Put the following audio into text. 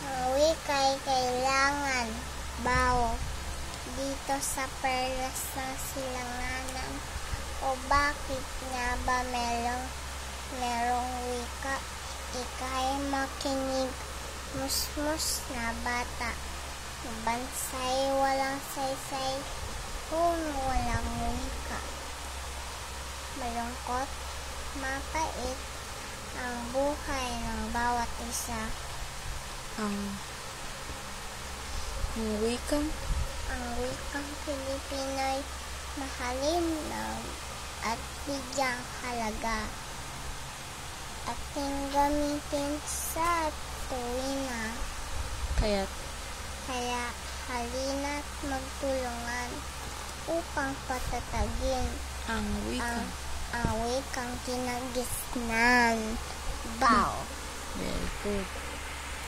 Ang wika'y kailangan, bao, dito sa perlas ng silanganan. O bakit nga ba merong wika? Ika'y makinig, musmus na bata. Bansay walang saysay kung walang wika. Malungkot, mapait ang buhay ng bawat isa. Ang wikang Pilipino'y mahalin at bigyang halaga. Ating gamitin sa tuwina. Kaya halina't magtulungan upang patatagin ang wikang kinagisnan. Bow. Very good.